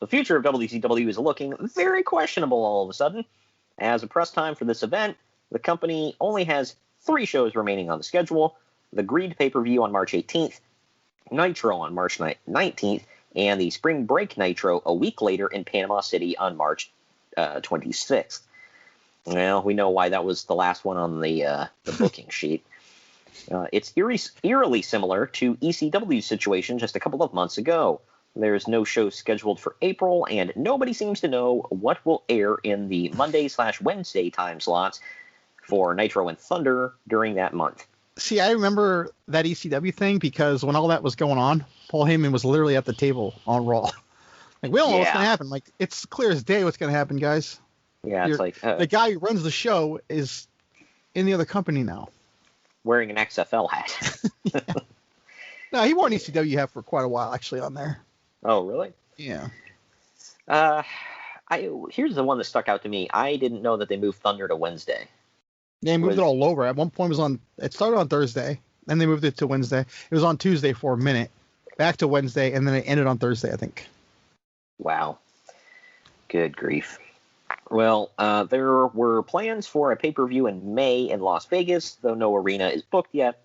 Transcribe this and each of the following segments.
future of WCW is looking very questionable all of a sudden. As a press time for this event, the company only has 3 shows remaining on the schedule: the Greed pay-per-view on March 18th, Nitro on March 19th, and the Spring Break Nitro a week later in Panama City on March 26th. Well, we know why that was the last one on the booking sheet. It's eerily similar to ECW's situation just a couple of months ago. There's no show scheduled for April, and nobody seems to know what will air in the Monday/Wednesday time slots for Nitro and Thunder during that month. See, I remember that ECW thing because when all that was going on, Paul Heyman was literally at the table on Raw. Like, we don't know what's going to happen. Like, it's clear as day what's going to happen, guys. Yeah, it's like... the guy who runs the show is in the other company now. Wearing an XFL hat. Yeah. No, he wore an ECW hat for quite a while, actually, on there. Oh, really? Yeah. Here's the one that stuck out to me. I didn't know that they moved Thunder to Wednesday. They moved it all over. At one point, it started on Thursday, then they moved it to Wednesday. It was on Tuesday for a minute, back to Wednesday, and then it ended on Thursday, I think. Wow. Good grief. Well, there were plans for a pay-per-view in May in Las Vegas, though no arena is booked yet.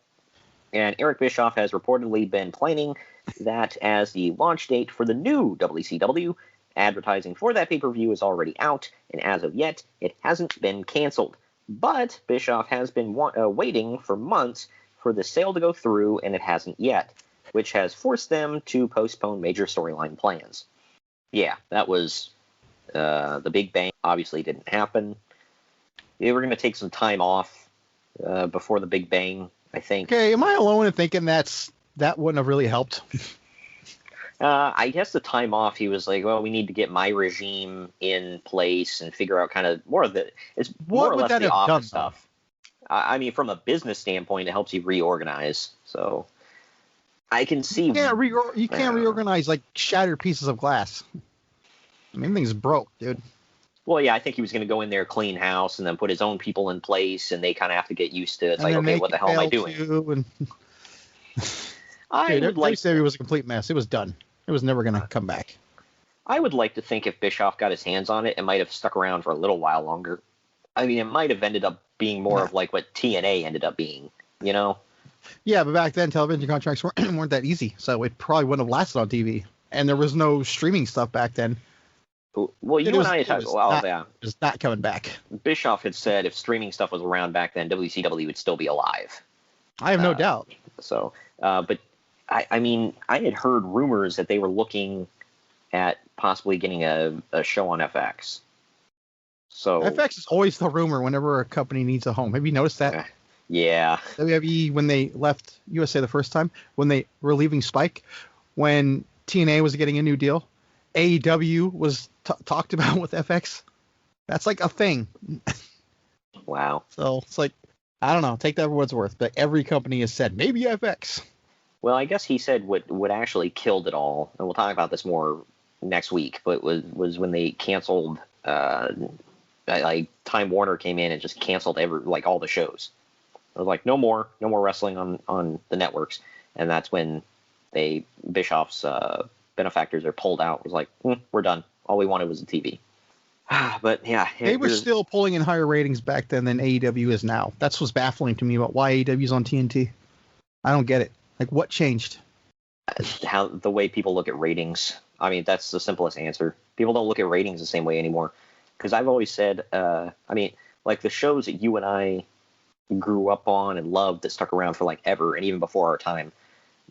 And Eric Bischoff has reportedly been planning that as the launch date for the new WCW. Advertising for that pay-per-view is already out, and as of yet, it hasn't been canceled. But Bischoff has been waiting for months for the sale to go through, and it hasn't yet, which has forced them to postpone major storyline plans. Yeah, that was the Big Bang. Obviously didn't happen. They were going to take some time off before the Big Bang, I think. Okay, am I alone in thinking that wouldn't have really helped? I guess the time off, he was like, well, we need to get my regime in place and figure out kind of more of the, it's more or less the office stuff. I mean, from a business standpoint, it helps you reorganize. So I can see. You can't reorganize like shattered pieces of glass. I mean, things broke, dude. Well, yeah, I think he was going to go in there, clean house, and then put his own people in place, and they kind of have to get used to it. It's like, okay, what the hell am I doing? Dude, WCW was a complete mess. It was done. It was never going to come back. I would like to think if Bischoff got his hands on it, it might have stuck around for a little while longer. I mean, it might have ended up being more of like what TNA ended up being, you know? Yeah, but back then, television contracts weren't that easy, so it probably wouldn't have lasted on TV. And there was no streaming stuff back then. Well, you and I had talked. Well, yeah, it's not coming back. Bischoff had said if streaming stuff was around back then, WCW would still be alive. I have no doubt. So, but I mean, I had heard rumors that they were looking at possibly getting a show on FX. So FX is always the rumor whenever a company needs a home. Have you noticed that? Yeah. WWE, when they left USA the first time, when they were leaving Spike, when TNA was getting a new deal, AEW was talked about with FX. That's like a thing. Wow. So it's like, I don't know, take that for what it's worth, but every company has said, maybe FX. Well, I guess he said what actually killed it all, and we'll talk about this more next week, but was when they canceled, like Time Warner came in and just canceled all the shows. It was like, no more wrestling on the networks, and that's when Bischoff's benefactors are pulled out. It was like, we're done. All we wanted was the TV. But yeah, they were still pulling in higher ratings back then than AEW is now. That's what's baffling to me about why AEW's on TNT. I don't get it. Like, what changed? How the way people look at ratings. I mean, that's the simplest answer. People don't look at ratings the same way anymore. Because I've always said, I mean, like the shows that you and I grew up on and loved that stuck around for like ever and even before our time,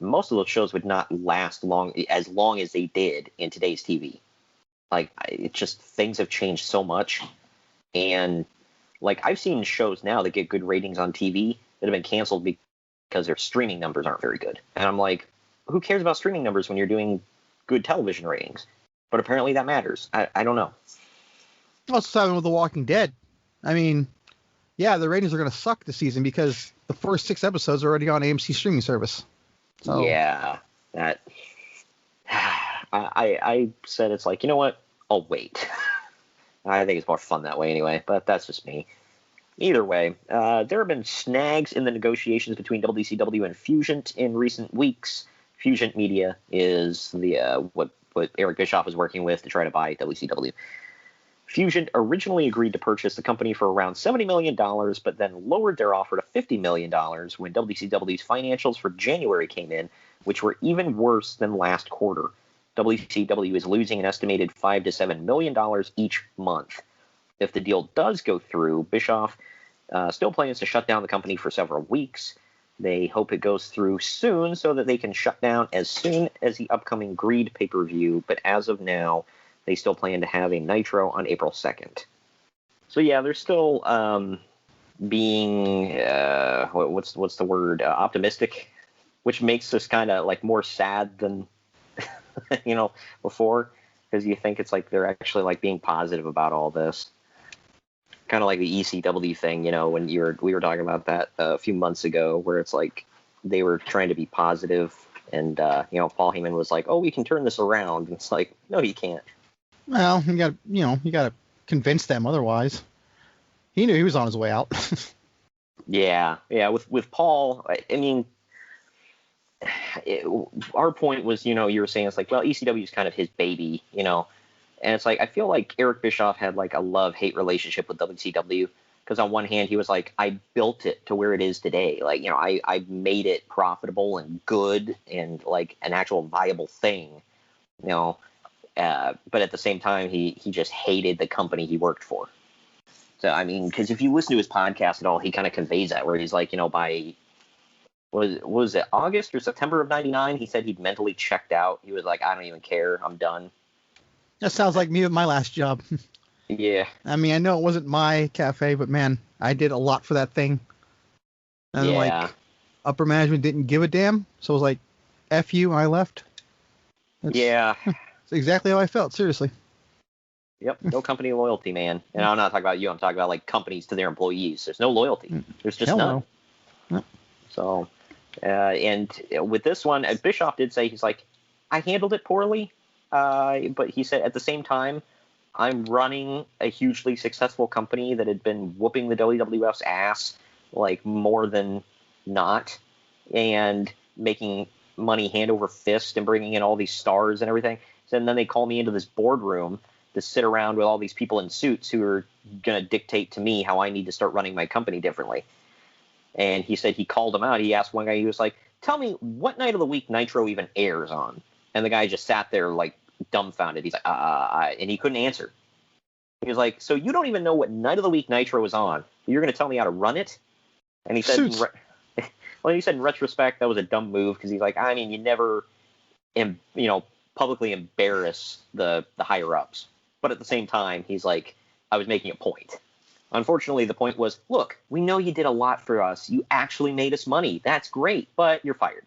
most of those shows would not last as long as they did in today's TV. Like, it's just, things have changed so much. And like, I've seen shows now that get good ratings on TV that have been canceled because their streaming numbers aren't very good. And I'm like, who cares about streaming numbers when you're doing good television ratings? But apparently that matters. I don't know. What's happening with The Walking Dead? I mean, yeah, the ratings are going to suck this season because the first 6 episodes are already on AMC streaming service. So. Yeah, that. I said it's like, you know what? I'll wait. I think it's more fun that way anyway, but that's just me. Either way, there have been snags in the negotiations between WCW and Fusient in recent weeks. Fusient Media is the what what Eric Bischoff was working with to try to buy WCW. Fusient originally agreed to purchase the company for around $70 million, but then lowered their offer to $50 million when WCW's financials for January came in, which were even worse than last quarter. WCW is losing an estimated $5 to $7 million each month. If the deal does go through, Bischoff still plans to shut down the company for several weeks. They hope it goes through soon so that they can shut down as soon as the upcoming Greed pay-per-view, but as of now, they still plan to have a Nitro on April 2nd. So yeah, they're still being what's the word, optimistic, which makes us kind of like more sad than before, because you think it's like they're actually like being positive about all this. Kind of like the ECW thing, when we were talking about that a few months ago, where it's like they were trying to be positive, and Paul Heyman was like, "Oh, we can turn this around." And it's like, no, you can't. Well, you got to convince them otherwise. He knew he was on his way out. Yeah. With Paul, I mean, our point was, you were saying it's like, well, ECW is kind of his baby, and it's like, I feel like Eric Bischoff had like a love-hate relationship with WCW, because on one hand he was like, I built it to where it is today, like, I made it profitable and good and like an actual viable thing, but at the same time he just hated the company he worked for. So I mean, because if you listen to his podcast at all, he kind of conveys that, where he's like, by was it August or September of '99, he said he'd mentally checked out. He was like, I don't even care, I'm done. That sounds like me with my last job. Yeah. I mean, I know it wasn't my cafe, but man, I did a lot for that thing. And like, upper management didn't give a damn, so it was like, F you, I left. That's exactly how I felt, seriously. Yep, no company loyalty, man. And I'm not talking about you, I'm talking about like companies to their employees. There's no loyalty. There's just none. No. So, and with this one, Bischoff did say, he's like, I handled it poorly. But he said at the same time, I'm running a hugely successful company that had been whooping the WWF's ass like more than not, and making money hand over fist and bringing in all these stars and everything. So, and then they call me into this boardroom to sit around with all these people in suits who are going to dictate to me how I need to start running my company differently. And he said he called him out. He asked one guy, he was like, tell me, what night of the week Nitro even airs on? And the guy just sat there like dumbfounded. He's like, and he couldn't answer. He was like, so you don't even know what night of the week Nitro is on? You're going to tell me how to run it? And he said, he said in retrospect, that was a dumb move, because he's like, I mean, you never, publicly embarrass the higher ups. But at the same time, he's like, I was making a point. Unfortunately, the point was, look, we know you did a lot for us. You actually made us money. That's great, but you're fired.